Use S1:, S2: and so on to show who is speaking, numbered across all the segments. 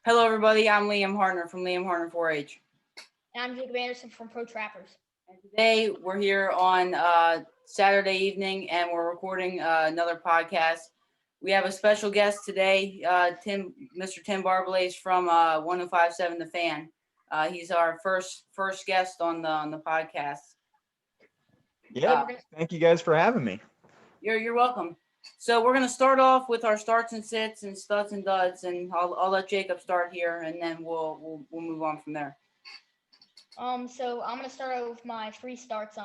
S1: Hello, everybody. I'm Liam Hartner from Liam Hartner 4-H.
S2: And I'm Jacob Anderson from Pro Trappers.
S1: And today we're here on Saturday evening, and we're recording another podcast. We have a special guest today, Mr. Tim Barbalace from 105.7 The Fan. He's our first guest on the podcast.
S3: Yeah, thank you guys for having me.
S1: You're welcome. So we're gonna start off with our starts and sits and studs and duds, and I'll let Jacob start here, and then we'll move on from there.
S2: So I'm gonna start out with my three starts.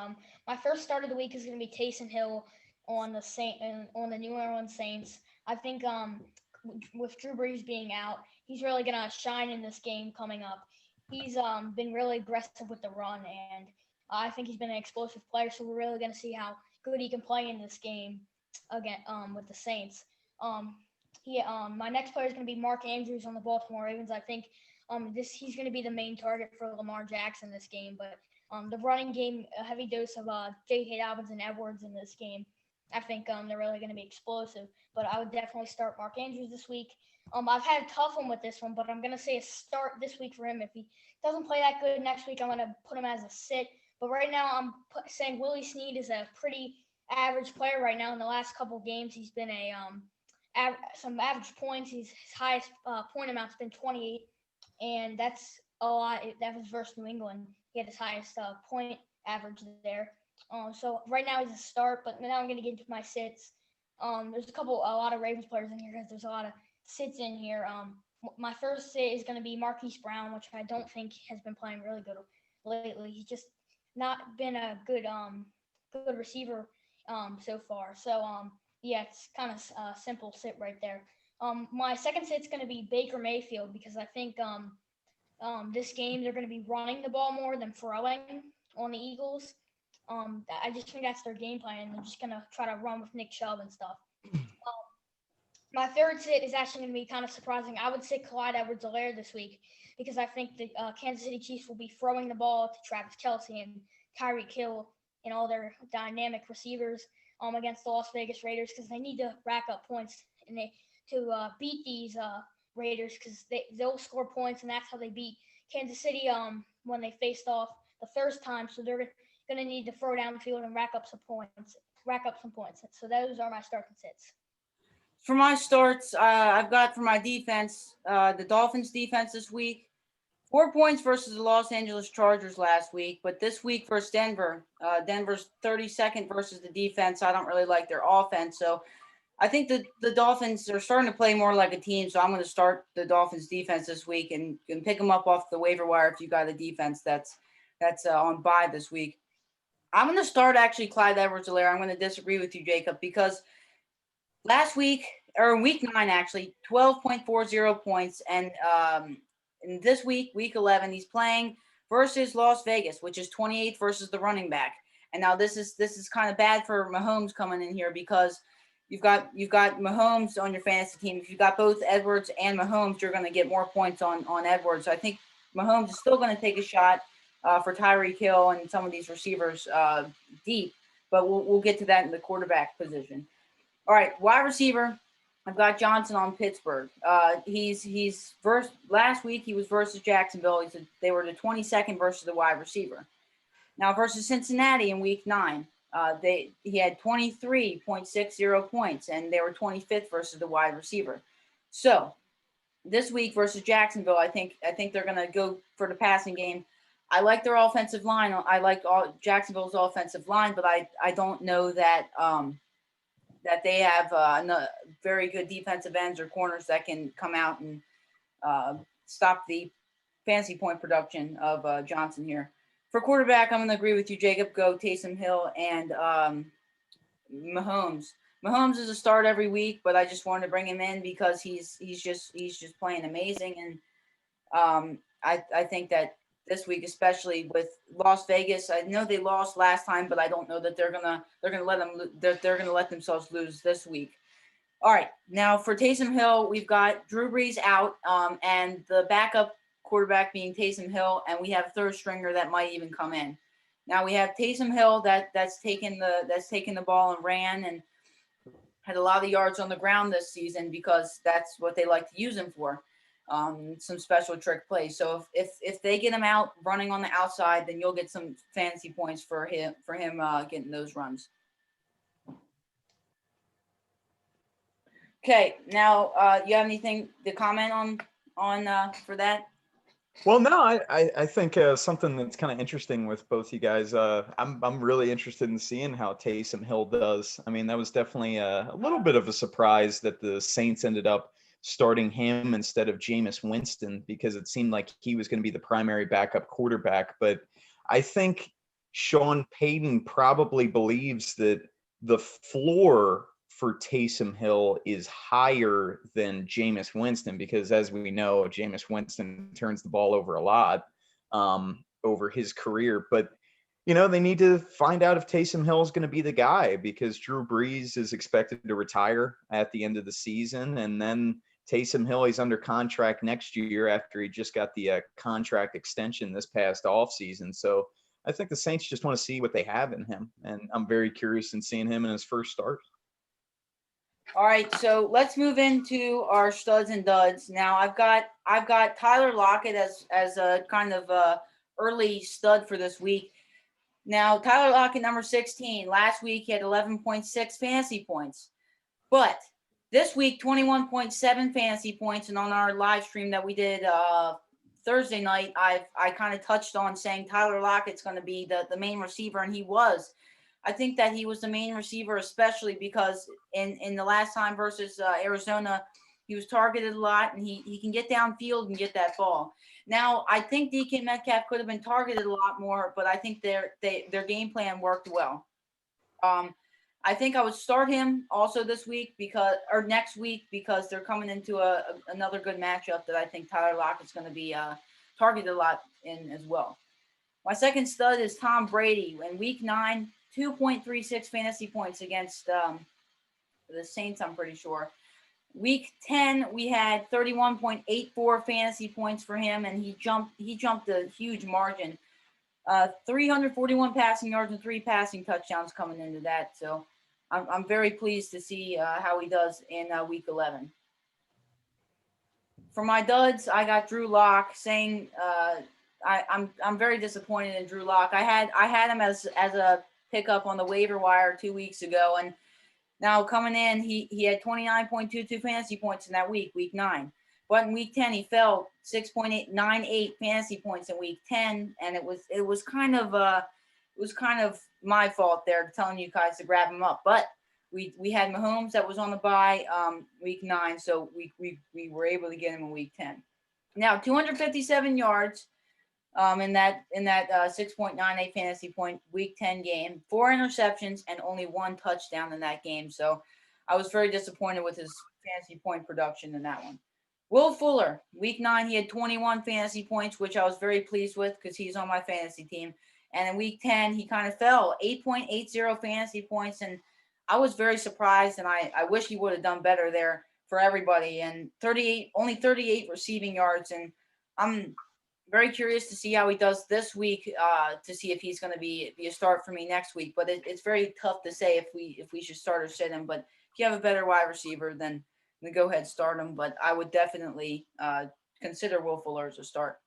S2: My first start of the week is gonna be Taysom Hill on the New Orleans Saints. I think with Drew Brees being out, he's really gonna shine in this game coming up. He's been really aggressive with the run, and I think he's been an explosive player. So we're really gonna see how good he can play in this game again with the Saints. My next player is gonna be Mark Andrews on the Baltimore Ravens. I think he's going to be the main target for Lamar Jackson this game. But the running game, a heavy dose of J.K. Dobbins and Edwards in this game. I think they're really going to be explosive. But I would definitely start Mark Andrews this week. I've had a tough one with this one, but I'm going to say a start this week for him. If he doesn't play that good next week, I'm going to put him as a sit. But right now, I'm saying Willie Snead is a pretty average player right now. In the last couple games, he's been some average points. His highest point amount's been 28. And that's a lot. That was versus New England. He had his highest point average there. So right now he's a start, but now I'm going to get into my sits. There's a lot of Ravens players in here because there's a lot of sits in here. My first sit is going to be Marquise Brown, which I don't think has been playing really good lately. He's just not been a good receiver so far. So yeah, it's kind of a simple sit right there. My second sit's going to be Baker Mayfield because I think this game they're going to be running the ball more than throwing on the Eagles. I just think that's their game plan. They're just going to try to run with Nick Chubb and stuff. My third sit is actually going to be kind of surprising. I would sit Clyde Edwards-Helaire this week because I think the Kansas City Chiefs will be throwing the ball to Travis Kelce and Tyreek Hill and all their dynamic receivers against the Las Vegas Raiders because they need to rack up points and to beat these Raiders because they'll score points, and that's how they beat Kansas City when they faced off the first time. So they're going to need to throw down the field and rack up some points. So those are my starting sits.
S1: For my starts, I've got for my defense, the Dolphins defense this week. 4 points versus the Los Angeles Chargers last week, but this week versus Denver, Denver's 32nd versus the defense. I don't really like their offense, so I think the Dolphins are starting to play more like a team, so I'm going to start the Dolphins defense this week and pick them up off the waiver wire if you got a defense that's on bye this week. I'm going to start actually Clyde Edwards-Helaire. I'm going to disagree with you, Jacob, because last week, or week 9 actually, 12.40 points, and in this week, week 11, he's playing versus Las Vegas, which is 28th versus the running back. And now this is kind of bad for Mahomes coming in here because you've got Mahomes on your fantasy team. If you've got both Edwards and Mahomes, you're going to get more points on Edwards. So I think Mahomes is still going to take a shot for Tyreek Hill and some of these receivers deep, but we'll get to that in the quarterback position. All right, wide receiver. I've got Johnson on Pittsburgh. He's last week he was versus Jacksonville. They were the 22nd versus the wide receiver. Now versus Cincinnati in week 9. He had 23.60 points, and they were 25th versus the wide receiver. So this week versus Jacksonville, I think they're going to go for the passing game. I like their offensive line. I like Jacksonville's offensive line, but I don't know that that they have very good defensive ends or corners that can come out and stop the fantasy point production of Johnson here. For quarterback, I'm going to agree with you, Jacob. Go Taysom Hill and Mahomes. Mahomes is a start every week, but I just wanted to bring him in because he's just playing amazing, and I think that this week, especially with Las Vegas, I know they lost last time, but I don't know that they're gonna let themselves lose this week. All right, now for Taysom Hill, we've got Drew Brees out, and the backup quarterback being Taysom Hill, and we have a third stringer that might even come in. Now we have Taysom Hill that's taken the ball and ran and had a lot of yards on the ground this season because that's what they like to use him for. some special trick plays. So if they get him out running on the outside, then you'll get some fantasy points for him getting those runs. Okay, now you have anything to comment on for that?
S3: Well, no, I think something that's kind of interesting with both you guys. I'm really interested in seeing how Taysom Hill does. I mean, that was definitely a little bit of a surprise that the Saints ended up starting him instead of Jameis Winston, because it seemed like he was going to be the primary backup quarterback. But I think Sean Payton probably believes that the floor for Taysom Hill is higher than Jameis Winston, because as we know, Jameis Winston turns the ball over a lot over his career. But, they need to find out if Taysom Hill is going to be the guy, because Drew Brees is expected to retire at the end of the season. And then Taysom Hill, he's under contract next year after he just got the contract extension this past offseason. So I think the Saints just want to see what they have in him. And I'm very curious in seeing him in his first start.
S1: All right, so let's move into our studs and duds. Now I've got Tyler Lockett as a kind of early stud for this week. Now Tyler Lockett, number 16. Last week he had 11.6 fantasy points, but this week 21.7 fantasy points. And on our live stream that we did Thursday night, I kind of touched on saying Tyler Lockett's going to be the main receiver, and he was. I think that he was the main receiver, especially because in the last time versus Arizona, he was targeted a lot, and he can get downfield and get that ball. Now, I think DK Metcalf could have been targeted a lot more, but I think their game plan worked well. I think I would start him also this week next week, because they're coming into another good matchup that I think Tyler Lockett's going to be targeted a lot in as well. My second stud is Tom Brady. In week 9, 2.36 fantasy points against the Saints, I'm pretty sure. Week 10, we had 31.84 fantasy points for him, and he jumped a huge margin. 341 passing yards and 3 passing touchdowns coming into that. So I'm very pleased to see how he does in week 11. For my duds, I got Drew Lock, saying I'm very disappointed in Drew Lock. I had him as a pickup on the waiver wire 2 weeks ago, and now coming in, he had 29.22 fantasy points in that week 9. But in week 10, he fell 6.98 fantasy points in week 10, and it was kind of my fault there, telling you guys to grab him up. But we had Mahomes that was on the bye week 9, so we were able to get him in week 10. Now 257 yards in that 6.98 fantasy point week 10 game, 4 interceptions and only 1 touchdown in that game. So I was very disappointed with his fantasy point production in that one. Will Fuller, week 9, he had 21 fantasy points, which I was very pleased with because he's on my fantasy team. And in week 10, he kind of fell 8.80 fantasy points. And I was very surprised, and I wish he would have done better there for everybody. And only 38 receiving yards. And I'm very curious to see how he does this week, to see if he's going to be a start for me next week. But it's very tough to say if we should start or sit him. But if you have a better wide receiver, then go ahead, start him. But I would definitely consider Will Fuller as a start.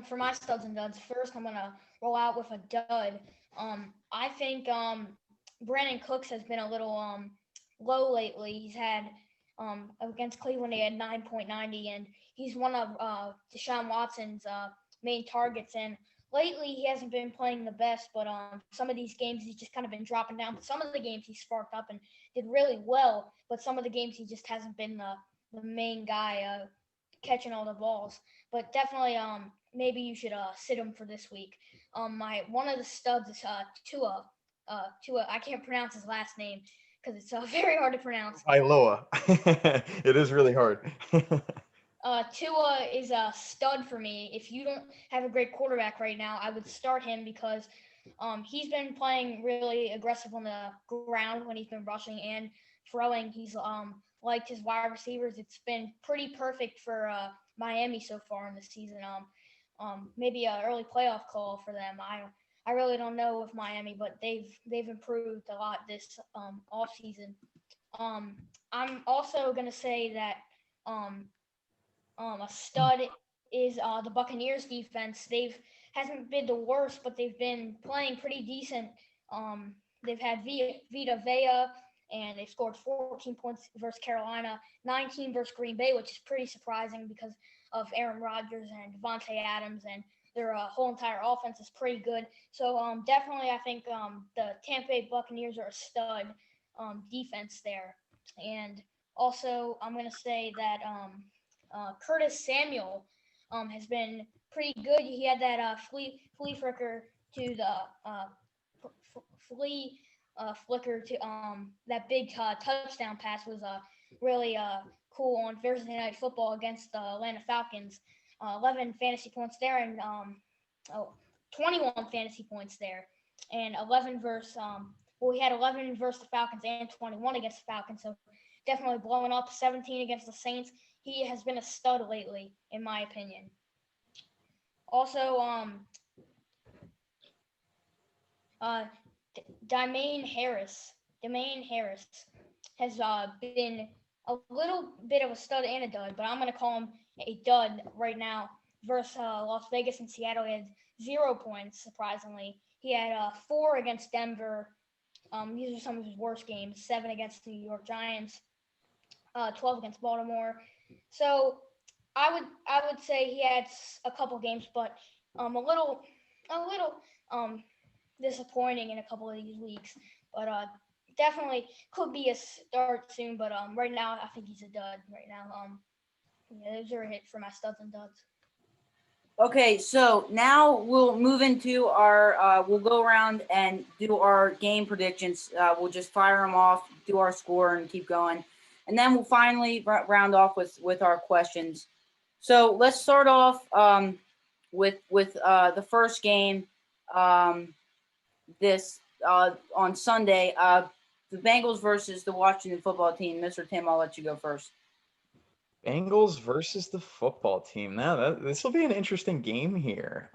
S2: For my studs and duds, first I'm gonna roll out with a dud. I think Brandon Cooks has been a little low lately. He's had against Cleveland, he had 9.90, and he's one of Deshaun Watson's main targets. And lately, he hasn't been playing the best, but some of these games he's just kind of been dropping down. But some of the games he sparked up and did really well, but some of the games he just hasn't been the main guy catching all the balls. But definitely, maybe you should sit him for this week. One of the studs is Tua. Tua, I can't pronounce his last name because it's very hard to pronounce.
S3: Iloa. It is really hard.
S2: Tua is a stud for me. If you don't have a great quarterback right now, I would start him because he's been playing really aggressive on the ground when he's been rushing and throwing. He's liked his wide receivers. It's been pretty perfect for Miami so far in the season. Maybe an early playoff call for them. I really don't know with Miami, but they've improved a lot this off season. I'm also gonna say that a stud is the Buccaneers defense. They've hasn't been the worst, but they've been playing pretty decent. They've had Vita Vea, and they scored 14 points versus Carolina, 19 versus Green Bay, which is pretty surprising because of Aaron Rodgers and Devontae Adams, and their whole entire offense is pretty good. So definitely, I think the Tampa Bay Buccaneers are a stud defense there. And also, I'm going to say that Curtis Samuel has been pretty good. He had that flea flicker to the flea flicker to that big touchdown pass was really cool on Thursday Night Football against the Atlanta Falcons. 11 fantasy points there, and 21 fantasy points there, and 11 versus he had 11 versus the Falcons and 21 against the Falcons. So definitely blowing up. 17 against the Saints. He has been a stud lately, in my opinion. Also, Demaine Harris has been a little bit of a stud and a dud, but I'm going to call him a dud right now versus Las Vegas and Seattle. He had 0 points, surprisingly. He had 4 against Denver. These are some of his worst games. 7 against the New York Giants, 12 against Baltimore. So I would say he had a couple games, but a little disappointing in a couple of these weeks. But definitely could be a start soon. But right now I think he's a dud right now. Yeah, those are a hit for my studs and duds.
S1: Okay, so now we'll move into our, we'll go around and do our game predictions. We'll just fire them off, do our score, and keep going. And then we'll finally round off with our questions. So let's start off with the first game this on Sunday. The Bengals versus the Washington football team. Mr. Tim, I'll let you go first.
S3: Bengals versus the football team. Now this will be an interesting game here.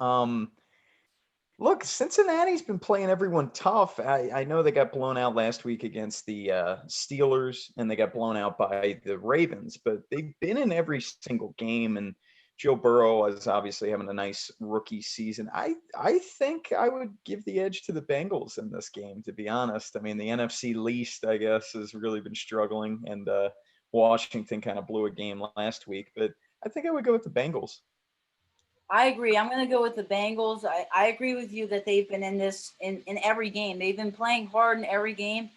S3: Look, Cincinnati's been playing everyone tough. I know they got blown out last week against the Steelers, and they got blown out by the Ravens, but they've been in every single game, and Joe Burrow is obviously having a nice rookie season. I think I would give the edge to the Bengals in this game, to be honest. I mean, the NFC least, I guess, has really been struggling, and Washington kind of blew a game last week, but I think I would go with the Bengals.
S1: I agree. I'm going to go with the Bengals. I agree with you that they've been in this in every game. They've been playing hard in every game,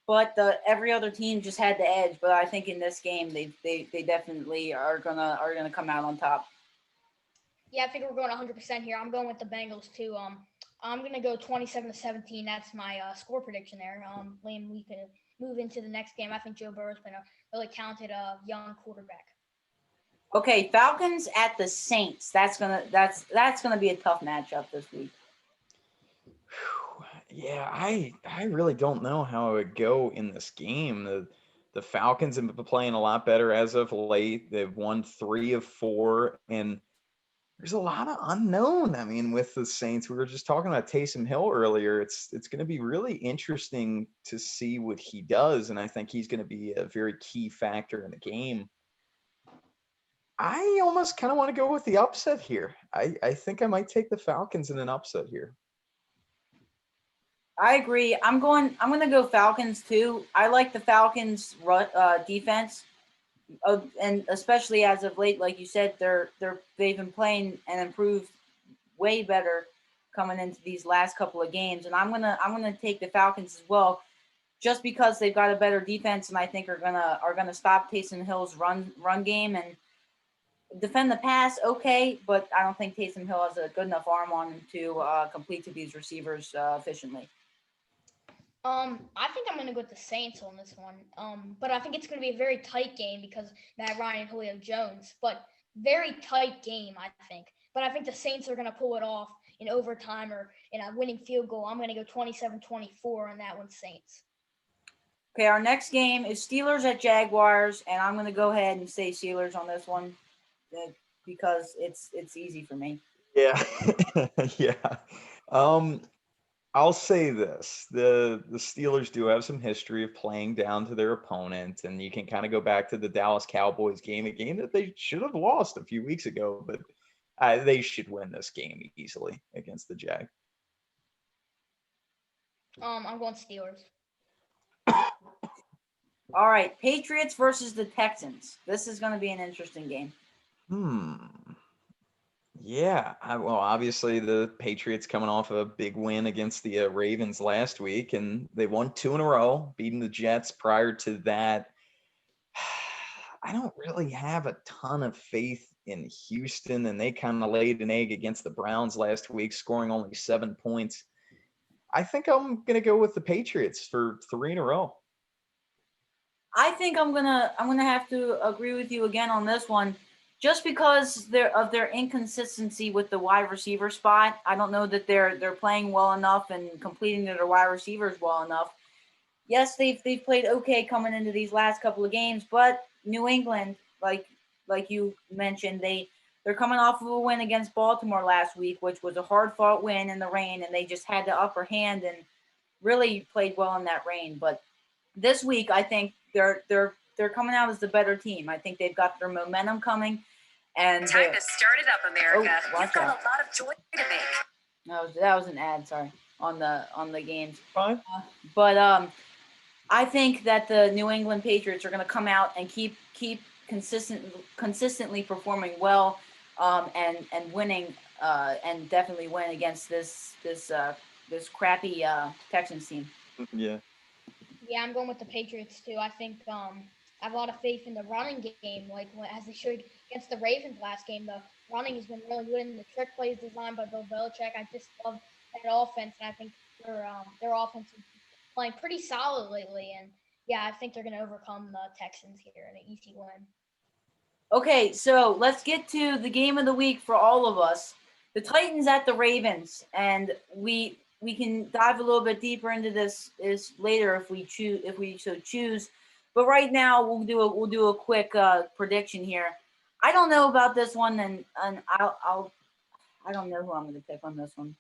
S1: but every other team just had the edge. But I think in this game, they definitely are gonna come out on top.
S2: Yeah, I think we're going 100% here. I'm going with the Bengals too. I'm gonna go 27-17. That's my score prediction there. Liam, we can move into the next game. I think Joe Burrow's been a really talented young quarterback.
S1: Okay, Falcons at the Saints. That's gonna be a tough matchup this week.
S3: Yeah, I really don't know how it would go in this game. The Falcons have been playing a lot better as of late. They've won 3 of 4, and there's a lot of unknown. I mean, with the Saints, we were just talking about Taysom Hill earlier. It's going to be really interesting to see what he does, and I think he's going to be a very key factor in the game. I almost kind of want to go with the upset here. I think I might take the Falcons in an upset here.
S1: I agree. I'm going to go Falcons too. I like the Falcons defense, and especially as of late, like you said, they've been playing and improved way better coming into these last couple of games. And I'm gonna take the Falcons as well, just because they've got a better defense, and I think are gonna stop Taysom Hill's run game and defend the pass. Okay, but I don't think Taysom Hill has a good enough arm on him to complete to these receivers efficiently.
S2: I think I'm going to go with the Saints on this one. But I think it's going to be a very tight game because Matt Ryan and Julio Jones. But very tight game, I think. But I think the Saints are going to pull it off in overtime or in a winning field goal. I'm going to go 27-24 on that one, Saints.
S1: Okay, our next game is Steelers at Jaguars, and I'm going to go ahead and say Steelers on this one because it's easy for me.
S3: Yeah. Yeah. I'll say this: the Steelers do have some history of playing down to their opponent, and you can kind of go back to the Dallas Cowboys game, a game that they should have lost a few weeks ago, but they should win this game easily against the Jag.
S2: I'm going Steelers.
S1: All right, Patriots versus the Texans. This is going to be an interesting game.
S3: Yeah, well, obviously the Patriots coming off a big win against the Ravens last week, and they won 2 in a row, beating the Jets prior to that. I don't really have a ton of faith in Houston, and they kind of laid an egg against the Browns last week, scoring only 7 points. I think I'm gonna go with the Patriots for 3 in a row.
S1: I think I'm gonna have to agree with you again on this one, just because of their inconsistency with the wide receiver spot. I don't know that they're playing well enough and completing their wide receivers well enough. Yes, they've played okay coming into these last couple of games, but New England, like you mentioned, they're coming off of a win against Baltimore last week, which was a hard fought win in the rain, and they just had the upper hand and really played well in that rain. But this week, I think they're coming out as the better team. I think they've got their momentum coming. And
S4: Time has started up, America.
S1: Oh,
S4: You've got a lot of joy to make.
S1: that was an ad, sorry, on the games.
S3: Fine.
S1: But I think that the New England Patriots are going to come out and keep consistently performing well, and winning, and definitely win against this crappy Texans team.
S3: Yeah.
S2: Yeah, I'm going with the Patriots too. I think I have a lot of faith in the running game, as they showed against the Ravens last game. The running has been really good, and the trick plays designed by Bill Belichick. I just love that offense, and I think their offense is playing pretty solid lately. And yeah, I think they're going to overcome the Texans here in an easy win.
S1: Okay, so let's get to the game of the week for all of us. The Titans at the Ravens, and we can dive a little bit deeper into this later if we so choose. But right now we'll do a quick prediction here. I don't know about this one, and I don't know who I'm going to pick on this one.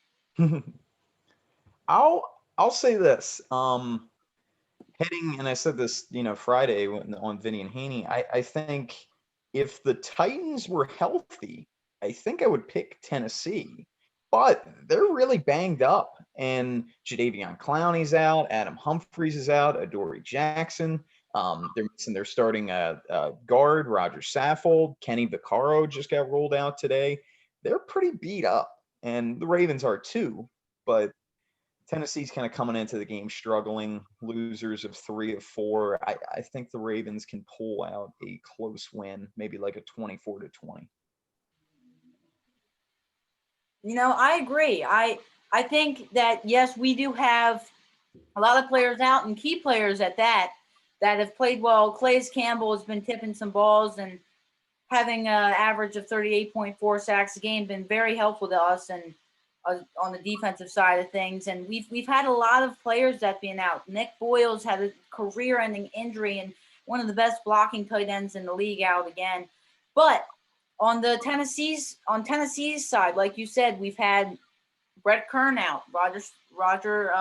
S3: I'll say this. Heading, and I said this, Friday on Vinny and Haney. I think if the Titans were healthy, I think I would pick Tennessee. But they're really banged up, and Jadeveon Clowney's out, Adam Humphries is out, Adoree Jackson. They're missing their starting guard, Roger Saffold. Kenny Vaccaro just got rolled out today. They're pretty beat up, and the Ravens are too. But Tennessee's kind of coming into the game struggling, losers of 3 of 4. I think the Ravens can pull out a close win, maybe like a 24-20.
S1: I agree. I think that, yes, we do have a lot of players out, and key players at that have played well. Calais Campbell has been tipping some balls and having an average of 38.4 sacks a game, been very helpful to us and on the defensive side of things. And we've had a lot of players that been out. Nick Boyle's had a career-ending injury, and one of the best blocking tight ends in the league out again. But on Tennessee's side, like you said, we've had Brett Kern out, Roger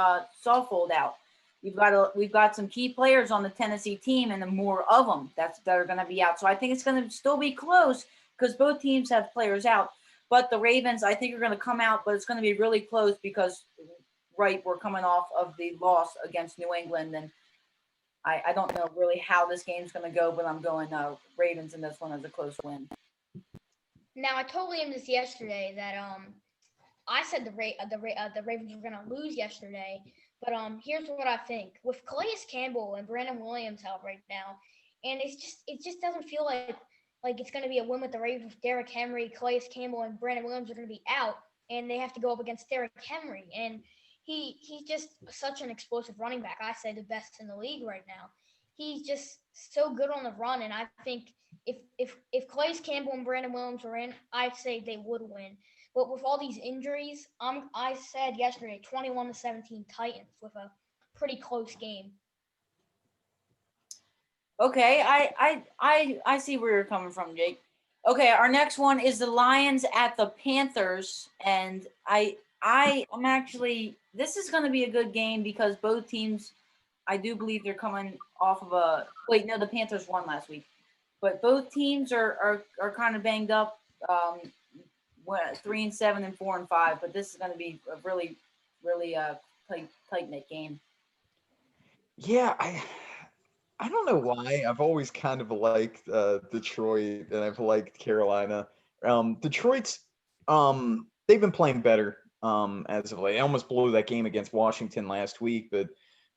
S1: Saffold out. We've got some key players on the Tennessee team, and more of them that are going to be out. So I think it's going to still be close because both teams have players out. But the Ravens, I think, are going to come out, but it's going to be really close because, right, we're coming off of the loss against New England, and I don't know really how this game's going to go, but I'm going Ravens in this one as a close win.
S2: Now, I told Liam this yesterday that I said the Ravens were going to lose yesterday, but here's what I think. With Calais Campbell and Brandon Williams out right now, and it just doesn't feel like it's going to be a win with the Ravens. Derrick Henry, Calais Campbell, and Brandon Williams are going to be out, and they have to go up against Derrick Henry, and he's just such an explosive running back. I say the best in the league right now. He's just so good on the run, and I think if Calais Campbell and Brandon Williams were in, I'd say they would win. But with all these injuries, I said yesterday 21-17 Titans with a pretty close game.
S1: Okay, I see where you're coming from, Jake. Okay, our next one is the Lions at the Panthers, and I This is going to be a good game because both teams, I do believe they're coming off of the Panthers won last week, but both teams are kind of banged up. 3-7 and 4-5, but this is going to be a really, really tight knit game.
S3: Yeah, I don't know why. I've always kind of liked Detroit, and I've liked Carolina. Detroit's they've been playing better as of late. They almost blew that game against Washington last week, but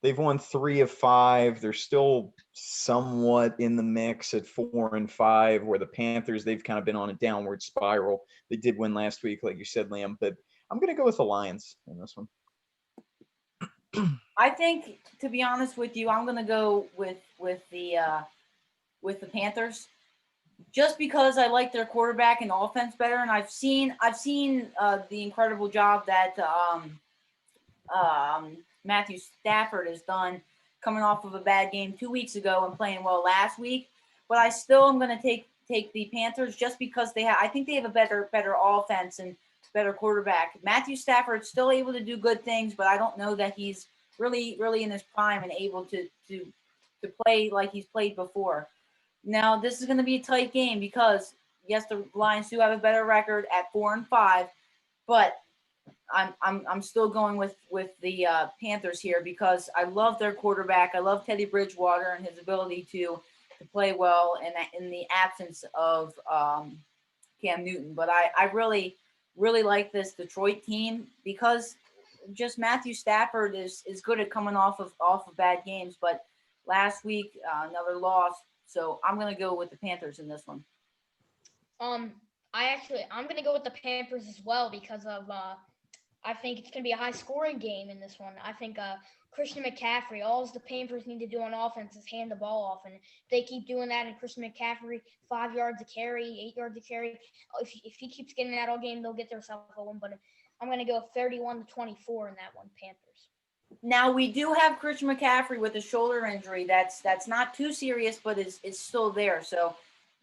S3: they've won 3 of 5. They're still somewhat in the mix at 4-5, where the Panthers, they've kind of been on a downward spiral. They did win last week, like you said, Liam, but I'm going to go with the Lions in this one.
S1: I think, to be honest with you, I'm going to go with the Panthers, just because I like their quarterback and offense better, and I've seen the incredible job that Matthew Stafford has done coming off of a bad game 2 weeks ago and playing well last week. But I still am going to take the Panthers just because I think they have a better offense and better quarterback. Matthew Stafford's still able to do good things, but I don't know that he's really in his prime and able to play like he's played before. Now this is going to be a tight game because yes, the Lions do have a better record at 4-5, but I'm still going with the Panthers here because I love their quarterback. I love Teddy Bridgewater and his ability to play well in the absence of Cam Newton. But I really like this Detroit team because just Matthew Stafford is good at coming off of bad games. But last week another loss, so I'm going to go with the Panthers in this one.
S2: I'm gonna go with the Panthers as well because of I think it's gonna be a high scoring game in this one. I think Christian McCaffrey, all the Panthers need to do on offense is hand the ball off, and if they keep doing that, and Christian McCaffrey 5 yards a carry, 8 yards a carry, if he keeps getting that all game, they'll get themselves a win. But I'm gonna go 31-24 in that one, Panthers.
S1: Now we do have Christian McCaffrey with a shoulder injury that's not too serious, but is still there. So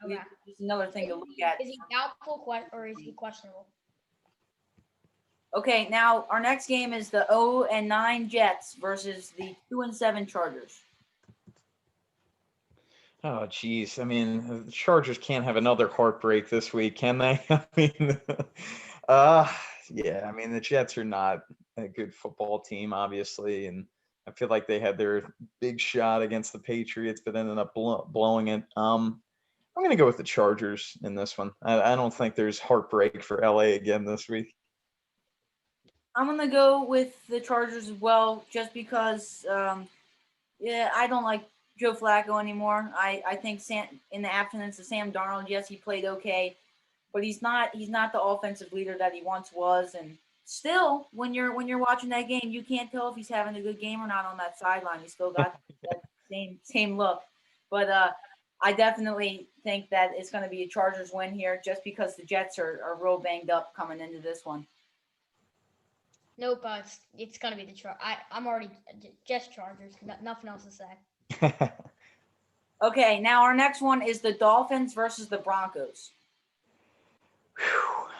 S2: Okay.
S1: it's another thing to look at.
S2: Is he doubtful or is he questionable?
S1: Okay, now our next game is the 0-9 Jets versus the 2-7 Chargers.
S3: Oh, geez. I mean, the Chargers can't have another heartbreak this week, can they? I mean, yeah. I mean, the Jets are not a good football team, obviously, and I feel like they had their big shot against the Patriots, but ended up blowing it. I'm going to go with the Chargers in this one. I don't think there's heartbreak for LA again this week.
S1: I'm gonna go with the Chargers as well, just because. I don't like Joe Flacco anymore. I think in the absence of Sam Darnold, yes, he played okay, but he's not the offensive leader that he once was. And still, when you're watching that game, you can't tell if he's having a good game or not on that sideline. He's still got that same look. But I definitely think that it's going to be a Chargers win here, just because the Jets are real banged up coming into this one.
S2: Nope, it's gonna be the I'm already just Chargers. Nothing else to say.
S1: Okay, now our next one is the Dolphins versus the Broncos.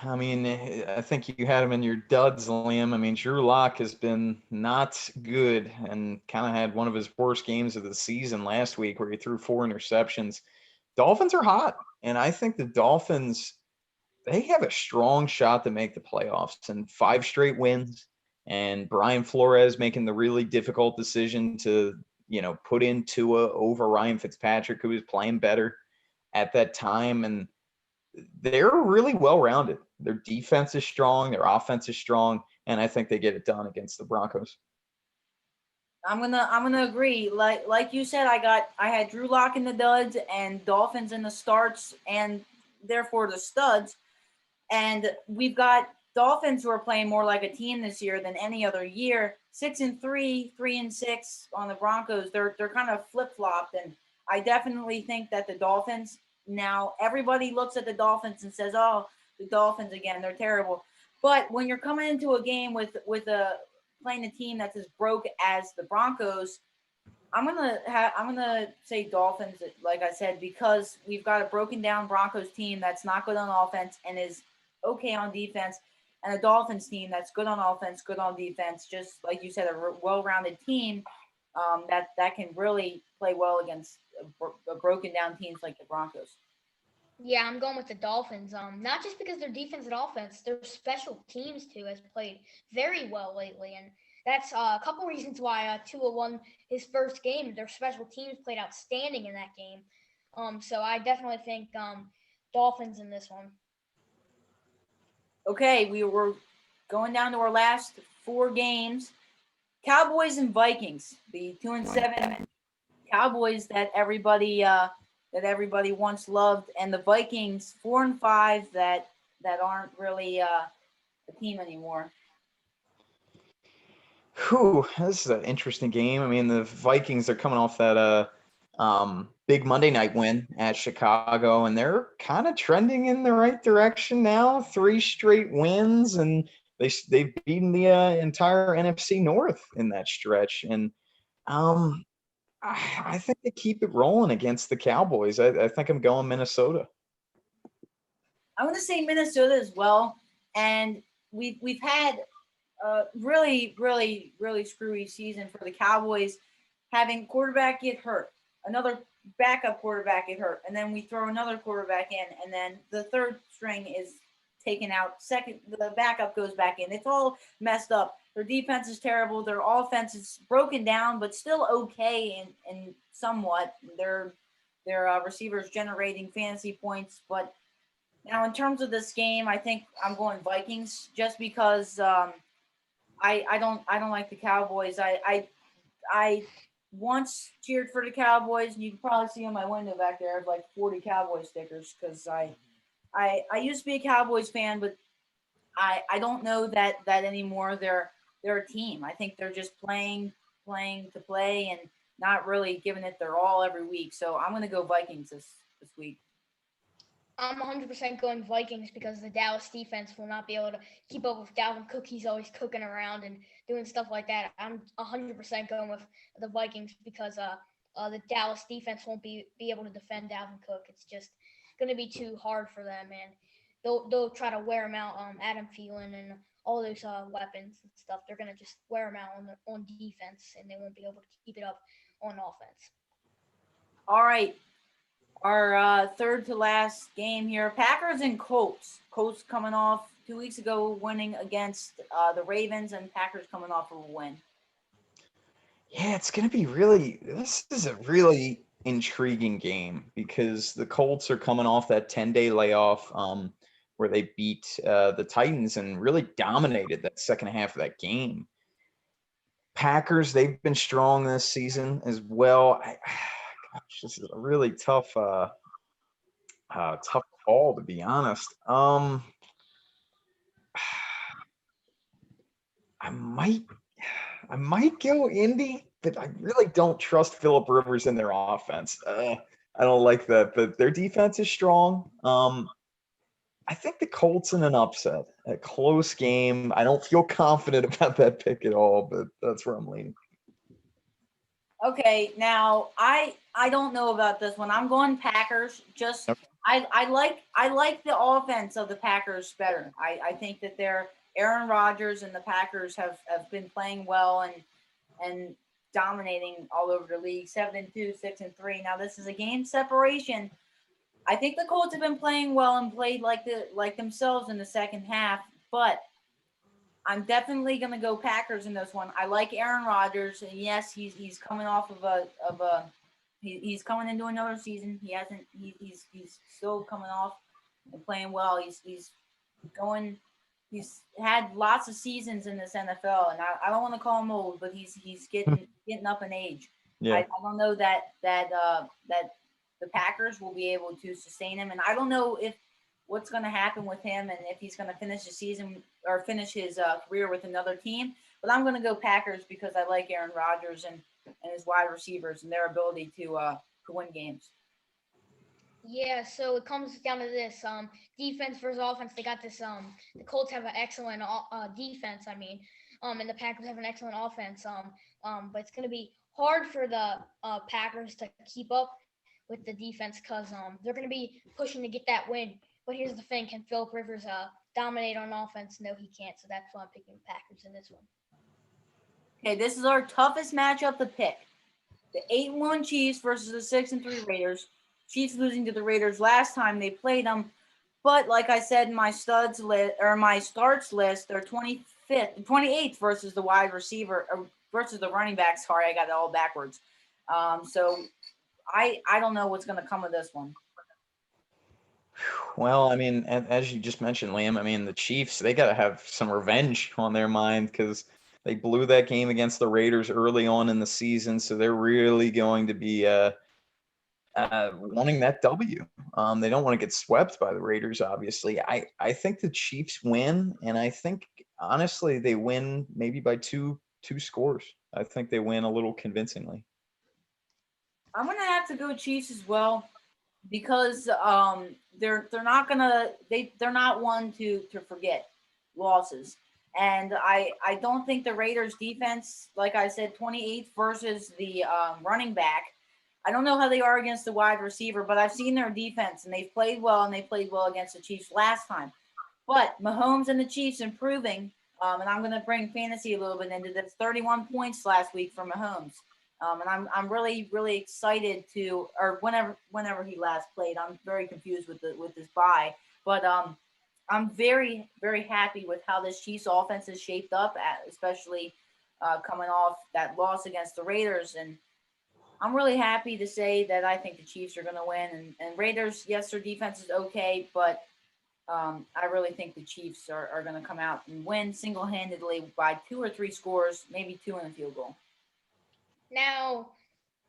S3: I mean, I think you had him in your duds, Liam. I mean, Drew Lock has been not good and kind of had one of his worst games of the season last week where he threw 4 interceptions. Dolphins are hot, and I think the Dolphins, they have a strong shot to make the playoffs and 5 straight wins. And Brian Flores making the really difficult decision to, put in Tua over Ryan Fitzpatrick, who was playing better at that time. And they're really well-rounded. Their defense is strong, their offense is strong, and I think they get it done against the Broncos.
S1: I'm gonna agree. Like you said, I had Drew Lock in the duds and Dolphins in the starts, and therefore the studs. And we've got Dolphins who are playing more like a team this year than any other year. 6-3, 3-6 on the Broncos. They're kind of flip-flopped, and I definitely think that the Dolphins, now everybody looks at the Dolphins and says, "Oh, the Dolphins again, they're terrible." But when you're coming into a game with playing a team that's as broke as the Broncos, I'm gonna say Dolphins, like I said, because we've got a broken down Broncos team that's not good on offense and is okay on defense. and a Dolphins team that's good on offense, good on defense, just like you said, a well-rounded team that can really play well against broken down teams like the Broncos.
S2: Yeah, I'm going with the Dolphins. Not just because their defense and offense, their special teams too has played very well lately, and that's a couple reasons why Tua won his first game. Their special teams played outstanding in that game. So I definitely think Dolphins in this one.
S1: Okay, we were going down to our last 4 games. Cowboys and Vikings, the 2-7 Cowboys that everybody once loved, and the Vikings 4-5 that aren't really a team anymore.
S3: Whew, this is an interesting game. I mean, the Vikings are coming off that big Monday night win at Chicago, and they're kind of trending in the right direction now. 3 straight wins, and they've beaten the entire NFC North in that stretch. And I think they keep it rolling against the Cowboys. I think I'm going Minnesota.
S1: I'm going to say Minnesota as well, and we've had really, really, really screwy season for the Cowboys, having quarterback get hurt, another backup quarterback get hurt, and then we throw another quarterback in, and then the third string is taken out. Second, the backup goes back in. It's all messed up. Their defense is terrible. Their offense is broken down, but still okay and somewhat. Their receivers generating fantasy points, but now in terms of this game, I think I'm going Vikings just because I don't like the Cowboys. I once cheered for the Cowboys, and you can probably see on my window back there I have like 40 Cowboy stickers because I used to be a Cowboys fan, but I don't know that anymore. They're a team. I think they're just playing to play and not really giving it their all every week. So I'm gonna go Vikings this week.
S2: I'm 100% going Vikings because the Dallas defense will not be able to keep up with Dalvin Cook. He's always cooking around and doing stuff like that. I'm 100% going with the Vikings because the Dallas defense won't be able to defend Dalvin Cook. It's just going to be too hard for them, and they'll try to wear him out. Adam Thielen and all those weapons and stuff. They're going to just wear him out on defense, and they won't be able to keep it up on offense.
S1: All right. Our third to last game here, Packers and Colts. Colts coming off 2 weeks ago winning against the Ravens, and Packers coming off of a win.
S3: Yeah, it's going to be this is a really intriguing game because the Colts are coming off that 10-day layoff where they beat the Titans and really dominated that second half of that game. Packers, they've been strong this season as well. Gosh, this is a really tough call, to be honest. I might go Indy, but I really don't trust Phillip Rivers in their offense. I don't like that, but their defense is strong. I think the Colts in an upset, a close game. I don't feel confident about that pick at all, but that's where I'm leaning.
S1: Okay, now I don't know about this one. I'm going Packers. Just
S3: Okay.
S1: I like the offense of the Packers better. I think that they're Aaron Rodgers and the Packers have been playing well and dominating all over the league. 7-2, 6-3. Now this is a game separation. I think the Colts have been playing well and played like themselves in the second half, but I'm definitely gonna go Packers in this one. I like Aaron Rodgers, and yes, he's coming off of he's coming into another season. He's still coming off and playing well. He's going. He's had lots of seasons in this NFL, and I don't want to call him old, but he's getting up in age.
S3: Yeah.
S1: I don't know that the Packers will be able to sustain him, and I don't know if what's going to happen with him and if he's going to finish the season or finish his career with another team. But I'm going to go Packers because I like Aaron Rodgers and his wide receivers and their ability to win games.
S2: Yeah, so it comes down to this defense versus offense. They got this. The Colts have an excellent defense. I mean, and the Packers have an excellent offense. But it's going to be hard for the Packers to keep up with the defense because they're going to be pushing to get that win. But here's the thing: can Philip Rivers dominate on offense. No, he can't. So that's why I'm picking the Packers in this one.
S1: Okay, this is our toughest matchup to pick. The 8-1 Chiefs versus the 6-3 Raiders. Chiefs losing to the Raiders last time they played them. But like I said in my studs list or my starts list, they're 28th versus the wide receiver versus the running back. Sorry, I got it all backwards. So I don't know what's going to come of this one.
S3: Well, I mean, as you just mentioned, Liam, I mean, the Chiefs, they got to have some revenge on their mind because they blew that game against the Raiders early on in the season. So they're really going to be wanting that W. They don't want to get swept by the Raiders, obviously. I think the Chiefs win, and I think, honestly, they win maybe by two scores. I think they win a little convincingly.
S1: I'm going to have to go Chiefs as well because they're not one to forget losses. And I don't think the Raiders defense, like I said, 28th versus the running back. I don't know how they are against the wide receiver, but I've seen their defense and they've played well, and they played well against the Chiefs last time. But Mahomes and the Chiefs improving, and I'm going to bring fantasy a little bit into this. 31 points last week for Mahomes. And I'm really excited to, or whenever he last played. I'm very confused with this bye, but I'm very happy with how this Chiefs offense is shaped up, especially coming off that loss against the Raiders. And I'm really happy to say that I think the Chiefs are going to win. And Raiders, yes, their defense is okay, but I really think the Chiefs are going to come out and win single-handedly by 2 or 3 scores, maybe 2 in a field goal.
S2: Now,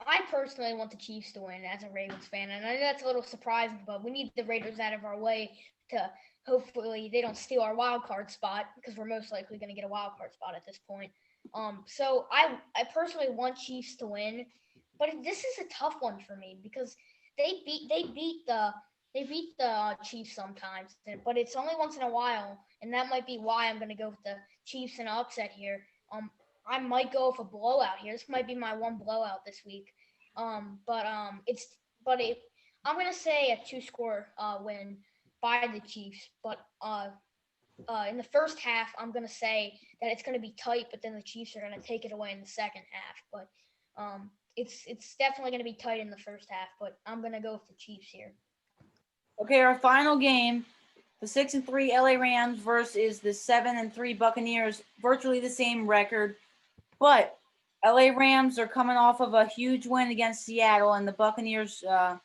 S2: I personally want the Chiefs to win as a Ravens fan, and I know that's a little surprising, but we need the Raiders out of our way to hopefully they don't steal our wild card spot, because we're most likely going to get a wild card spot at this point. So I personally want Chiefs to win, but this is a tough one for me because they beat the Chiefs sometimes, but it's only once in a while, and that might be why I'm going to go with the Chiefs in an upset here. I might go with a blowout here. This might be my one blowout this week. I'm gonna say a 2-score win by the Chiefs. But in the first half, I'm gonna say that it's gonna be tight, but then the Chiefs are gonna take it away in the second half. But it's definitely gonna be tight in the first half. But I'm gonna go with the Chiefs here.
S1: Okay, our final game. The 6-3 LA Rams versus the 7-3 Buccaneers. Virtually the same record. But LA Rams are coming off of a huge win against Seattle, and the Buccaneers, I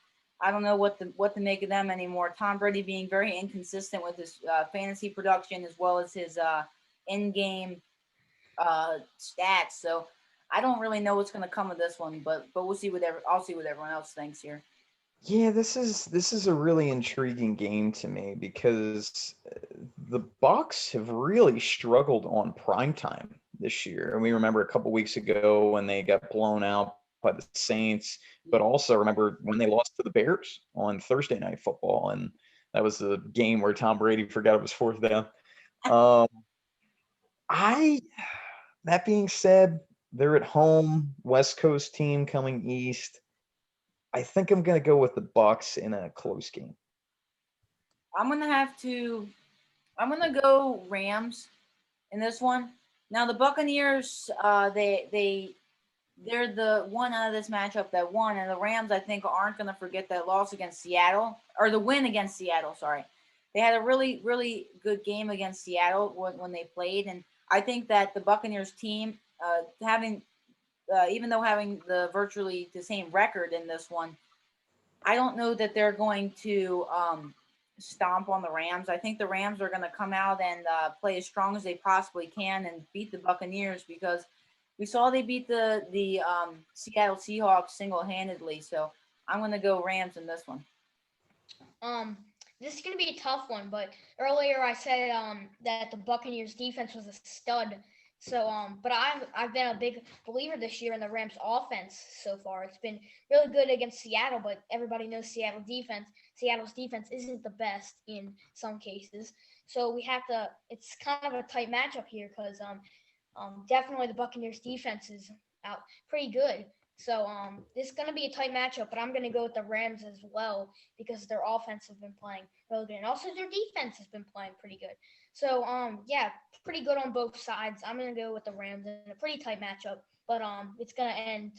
S1: don't know what to make of them anymore. Tom Brady being very inconsistent with his fantasy production as well as his in-game stats. So I don't really know what's going to come of this one, but we'll see I'll see what everyone else thinks here.
S3: Yeah, this is a really intriguing game to me because the Bucks have really struggled on primetime this year. And we remember a couple weeks ago when they got blown out by the Saints, but also remember when they lost to the Bears on Thursday Night Football, and that was the game where Tom Brady forgot it was 4th down. That being said, they're at home, West Coast team coming east. I think I'm going to go with the Bucks in a close game.
S1: I'm going to go Rams in this one. Now the Buccaneers, they're the one out of this matchup that won, and the Rams, I think, aren't going to forget that loss against Seattle, or the win against Seattle, sorry. They had a really good game against Seattle when they played, and I think that the Buccaneers team, even though having virtually the same record in this one, I don't know that they're going to stomp on the Rams. I think the Rams are going to come out and play as strong as they possibly can and beat the Buccaneers, because we saw they beat the Seattle Seahawks single-handedly. So I'm going to go Rams in this one.
S2: This is going to be a tough one, but earlier I said that the Buccaneers defense was a stud. So, but I've been a big believer this year in the Rams offense so far. It's been really good against Seattle, but everybody knows Seattle's defense isn't the best in some cases. So it's kind of a tight matchup here because definitely the Buccaneers defense is out pretty good. So this is gonna be a tight matchup, but I'm gonna go with the Rams as well because their offense has been playing really good, and also their defense has been playing pretty good. So yeah, pretty good on both sides. I'm gonna go with the Rams in a pretty tight matchup, but it's gonna end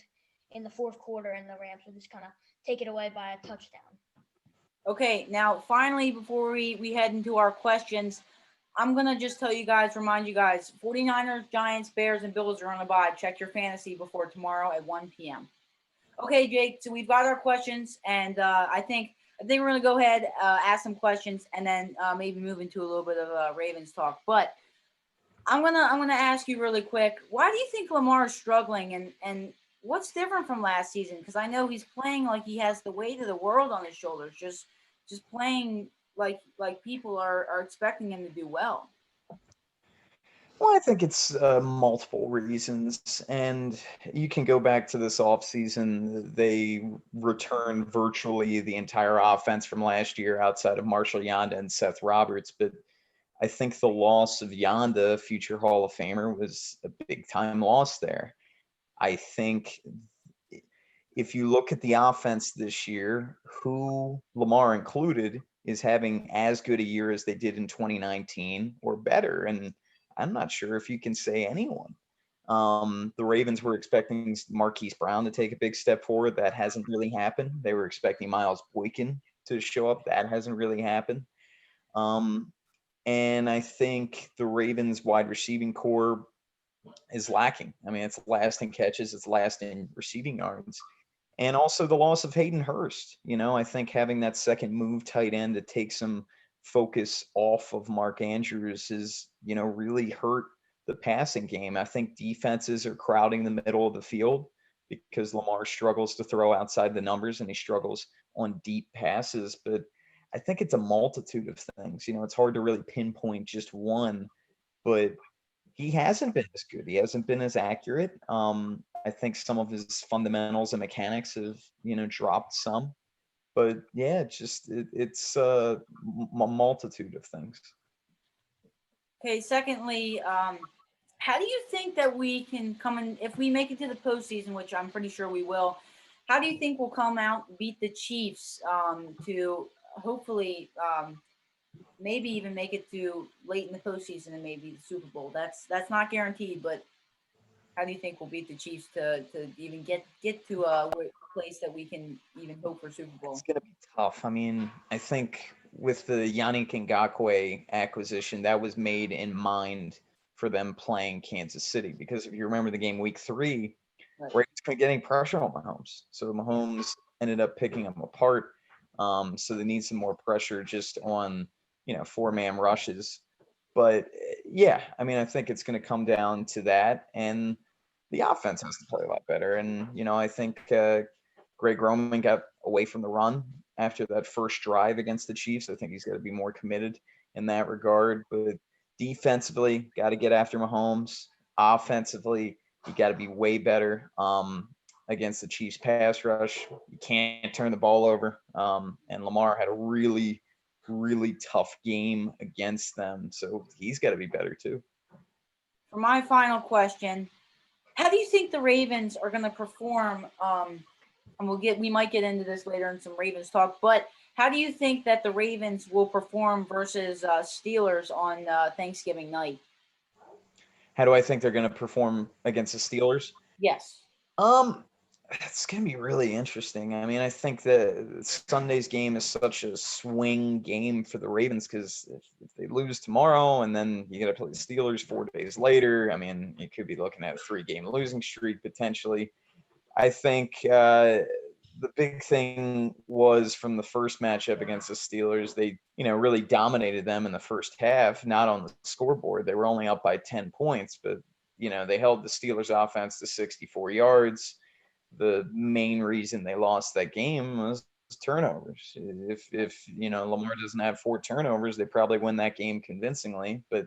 S2: in the fourth quarter, and the Rams will just kind of take it away by a touchdown.
S1: Okay, now finally, before we head into our questions, I'm going to just remind you guys, 49ers, Giants, Bears, and Bills are on a bye. Check your fantasy before tomorrow at 1 p.m. Okay, Jake, so we've got our questions, and I think we're going to go ahead, ask some questions, and then maybe move into a little bit of Ravens talk. But I'm gonna ask you really quick, why do you think Lamar is struggling, and what's different from last season? Because I know he's playing like he has the weight of the world on his shoulders, just playing like people are expecting him to do well.
S3: Well, I think it's multiple reasons, and you can go back to this offseason. They returned virtually the entire offense from last year outside of Marshall Yanda and Seth Roberts, but I think the loss of Yanda, future Hall of Famer, was a big time loss there. I think if you look at the offense this year, who Lamar included is having as good a year as they did in 2019 or better. And I'm not sure if you can say anyone. The Ravens were expecting Marquise Brown to take a big step forward. That hasn't really happened. They were expecting Miles Boykin to show up. That hasn't really happened. And I think the Ravens wide receiving core is lacking. I mean, it's last in catches, it's last in receiving yards. And also the loss of Hayden Hurst. I think having that second move tight end to take some focus off of Mark Andrews is, really hurt the passing game. I think defenses are crowding the middle of the field because Lamar struggles to throw outside the numbers and he struggles on deep passes. But I think it's a multitude of things. It's hard to really pinpoint just one, but he hasn't been as good. He hasn't been as accurate. I think some of his fundamentals and mechanics have, dropped some. But yeah, it's a multitude of things.
S1: Okay, secondly, how do you think that we can come in if we make it to the postseason, which I'm pretty sure we will? How do you think we'll come out and beat the Chiefs to hopefully maybe even make it to late in the postseason and maybe the Super Bowl? That's not guaranteed, but how do you think we'll beat the Chiefs to even get to a place that we can even hope for Super Bowl?
S3: It's going to be tough. I mean, I think with the Yannick Ngakoue acquisition, that was made in mind for them playing Kansas City. Because if you remember the game week 3, Ravens couldn't get any pressure on Mahomes. So Mahomes ended up picking them apart. So they need some more pressure just on, 4-man rushes. But yeah, I mean, I think it's going to come down to that. And the offense has to play a lot better. And, I think Greg Roman got away from the run after that first drive against the Chiefs. I think he's got to be more committed in that regard. But defensively, got to get after Mahomes. Offensively, you got to be way better against the Chiefs pass rush. You can't turn the ball over. And Lamar had a really, really tough game against them. So he's got to be better too.
S1: For my final question, how do you think the Ravens are going to perform? And we might get into this later in some Ravens talk, but how do you think that the Ravens will perform versus Steelers on Thanksgiving night?
S3: How do I think they're going to perform against the Steelers?
S1: Yes.
S3: It's going to be really interesting. I mean, I think that Sunday's game is such a swing game for the Ravens because if they lose tomorrow and then you got to play the Steelers 4 days later, I mean, you could be looking at a 3-game losing streak potentially. I think the big thing was from the first matchup against the Steelers, they, really dominated them in the first half, not on the scoreboard. They were only up by 10 points, but, they held the Steelers offense to 64 yards. The main reason they lost that game was turnovers. If Lamar doesn't have 4 turnovers, they probably win that game convincingly. But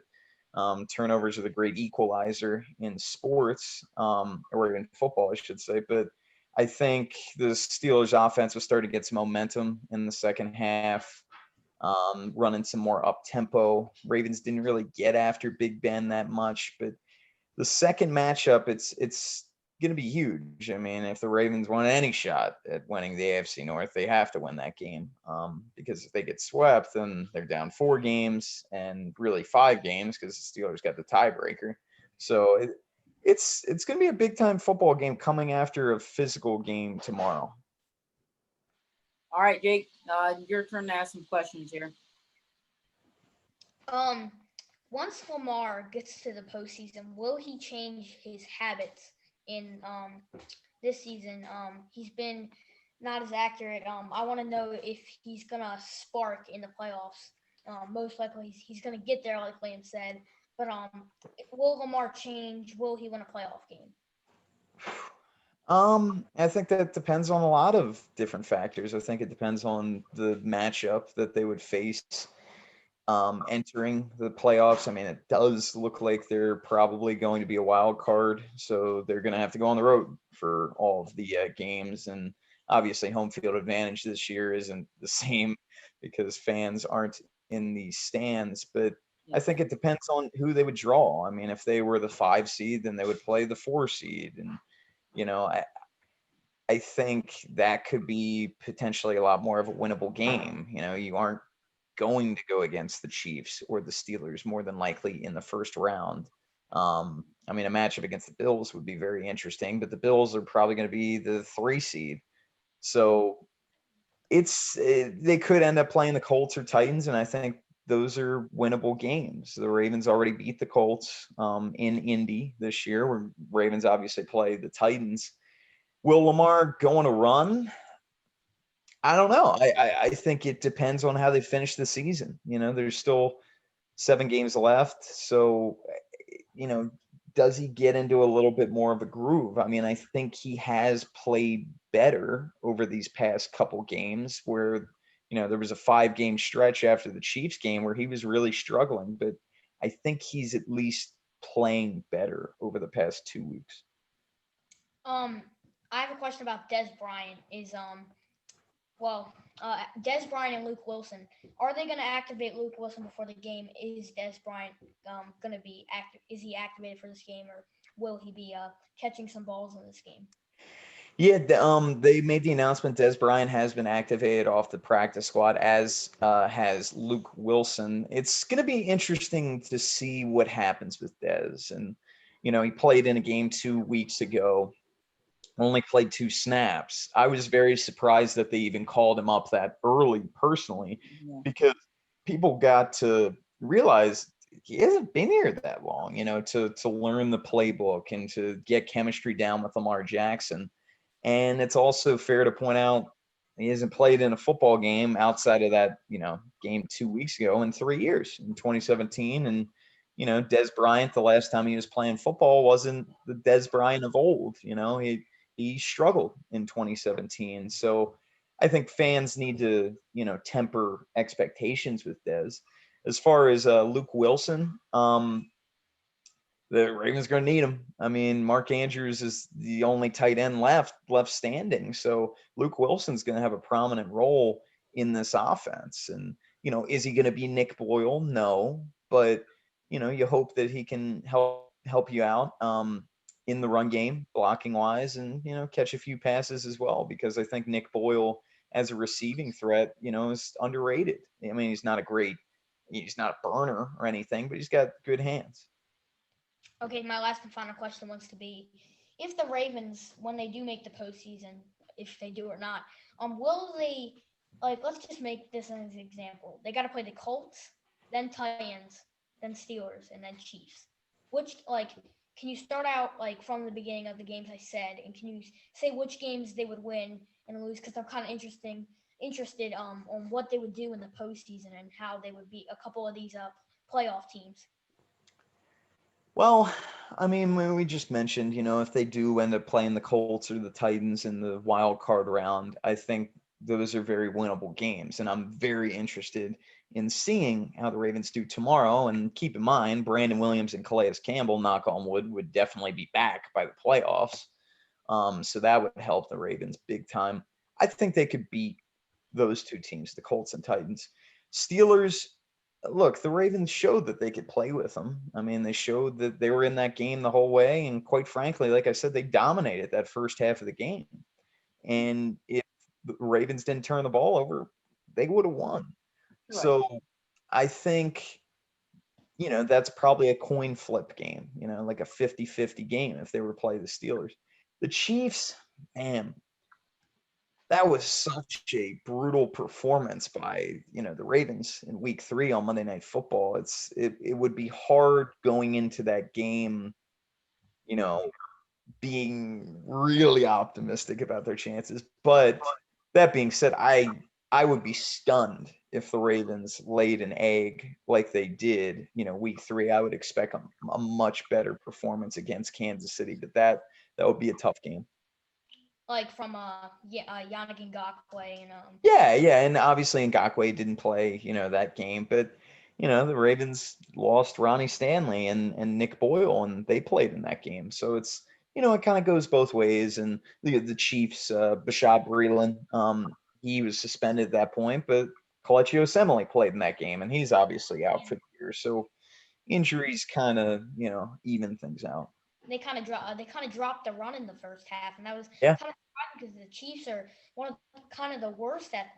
S3: turnovers are the great equalizer in sports, or in football, I should say. But I think the Steelers offense was starting to get some momentum in the second half, running some more up tempo. Ravens didn't really get after Big Ben that much, but the second matchup, it's going to be huge. I mean, if the Ravens want any shot at winning the AFC North, they have to win that game. Because if they get swept, then they're down 4 games and really 5 games because the Steelers got the tiebreaker. So it's going to be a big time football game coming after a physical game tomorrow.
S1: All right, Jake, your turn to ask some questions here.
S2: Once Lamar gets to the postseason, will he change his habits in this season? He's been not as accurate. I want to know if he's gonna spark in the playoffs. Most likely, he's gonna get there, like Liam said. But will Lamar change? Will he win a playoff game?
S3: I think that depends on a lot of different factors. I think it depends on the matchup that they would face entering the playoffs. I mean, it does look like they're probably going to be a wild card, so they're going to have to go on the road for all of the games. And obviously, home field advantage this year isn't the same because fans aren't in the stands. But I think it depends on who they would draw. I mean, if they were the 5 seed, then they would play the 4 seed, and you know, I think that could be potentially a lot more of a winnable game. You know, you aren't going to go against the Chiefs or the Steelers more than likely in the first round. I mean, a matchup against the Bills would be very interesting, but the Bills are probably going to be the 3 seed. So they could end up playing the Colts or Titans, and I think those are winnable games. The Ravens already beat the Colts in Indy this year, where Ravens obviously play the Titans. Will Lamar go on a run? I don't know. I think it depends on how they finish the season. You know, there's still 7 games left. So, you know, does he get into a little bit more of a groove? I mean, I think he has played better over these past couple games where, you know, there was a 5 game stretch after the Chiefs game where he was really struggling, but I think he's at least playing better over the past 2 weeks.
S2: I have a question about Des Bryant. Des Bryant and Luke Wilson. Are they going to activate Luke Wilson before the game? Is Des Bryant going to be active? Is he activated for this game, or will he be catching some balls in this game?
S3: Yeah, they made the announcement Des Bryant has been activated off the practice squad, as has Luke Wilson. It's going to be interesting to see what happens with Des. And, you know, he played in a game 2 weeks ago, only played 2 snaps. I was very surprised that they even called him up that early personally, because people got to realize he hasn't been here that long, you know, to learn the playbook and to get chemistry down with Lamar Jackson. And it's also fair to point out he hasn't played in a football game outside of that, you know, game 2 weeks ago in 3 years, in 2017. And, you know, Des Bryant, the last time he was playing football wasn't the Des Bryant of old. You know, he struggled in 2017. So I think fans need to, you know, temper expectations with Des. As far as Luke Wilson, the Ravens going to need him. I mean, Mark Andrews is the only tight end left standing. So Luke Wilson's going to have a prominent role in this offense. And, you know, is he going to be Nick Boyle? No, but, you know, you hope that he can help you out in the run game, blocking wise, and, you know, catch a few passes as well, because I think Nick Boyle as a receiving threat, you know, is underrated. I mean, he's not a burner or anything, but he's got good hands.
S2: Okay, my last and final question wants to be, if the Ravens, when they do make the postseason, if they do or not, will they, like, let's just make this as an example. They got to play the Colts, then Titans, then Steelers, and then Chiefs. Which, like, can you start out, like, from the beginning of the games I said, and can you say which games they would win and lose? Because I'm kind of interested on what they would do in the postseason and how they would beat a couple of these playoff teams.
S3: Well, I mean, when we just mentioned, you know, if they do end up playing the Colts or the Titans in the wild card round, I think those are very winnable games. And I'm very interested in seeing how the Ravens do tomorrow. And keep in mind, Brandon Williams and Calais Campbell, knock on wood, would definitely be back by the playoffs. So that would help the Ravens big time. I think they could beat those 2 teams, the Colts and Titans. Steelers, look, the Ravens showed that they could play with them. I mean, they showed that they were in that game the whole way, and quite frankly, like I said, they dominated that first half of the game. And if the Ravens didn't turn the ball over, they would have won.
S1: Right.
S3: So I think, that's probably a coin flip game, like a 50-50 game if they were to play the Steelers. The Chiefs, man, that was such a brutal performance by, the Ravens in week 3 on Monday Night Football. It would be hard going into that game, you know, being really optimistic about their chances. But that being said, I would be stunned if the Ravens laid an egg like they did, week 3. I would expect a much better performance against Kansas City, but that would be a tough game.
S2: Like from Yannick Ngakoue and
S3: Yeah, and obviously Ngakoue didn't play, that game, but the Ravens lost Ronnie Stanley and Nick Boyle, and they played in that game. So it's it kind of goes both ways. And the Chiefs, Bashad Breeland, he was suspended at that point, but Kelechi Osemele played in that game, and he's obviously out for the year. So injuries kind of even things out.
S2: they kind of dropped the run in the first half, and that was
S3: Yeah.
S2: kind of surprising because the Chiefs are one of kind of the worst at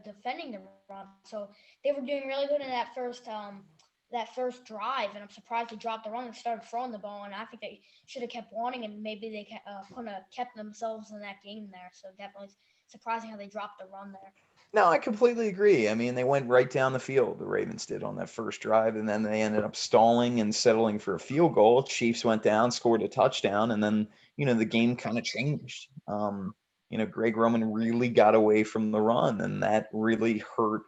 S2: defending the run. So they were doing really good in that first drive, and I'm surprised they dropped the run and started throwing the ball. And I think they should have kept wanting, and maybe they couldn't have kept themselves in that game there. So definitely surprising how they dropped the run there.
S3: No, I completely agree. I mean, they went right down the field, the Ravens did, on that first drive, and then they ended up stalling and settling for a field goal. Chiefs went down, scored a touchdown, and then, the game kind of changed. Greg Roman really got away from the run, and that really hurt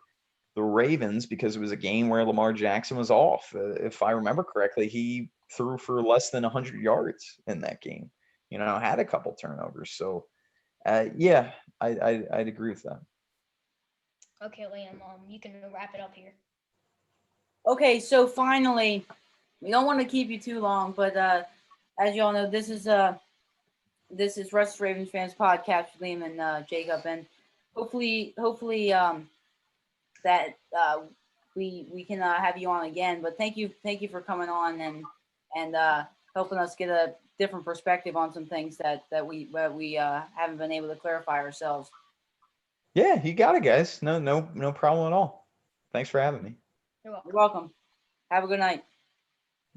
S3: the Ravens because it was a game where Lamar Jackson was off. If I remember correctly, he threw for less than 100 yards in that game, had a couple turnovers. So, yeah, I'd agree with that.
S2: Okay, Liam, you can wrap it up here.
S1: Okay, so finally, we don't want to keep you too long, but as you all know, this is Restless Ravens Fans Podcast with Liam and Jacob, and hopefully that we can have you on again. But thank you for coming on and helping us get a different perspective on some things that we haven't been able to clarify ourselves.
S3: Yeah, you got it, guys. No problem at all. Thanks for having me.
S2: You're welcome.
S1: You're welcome. Have a good night.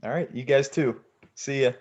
S3: All right, you guys too. See ya.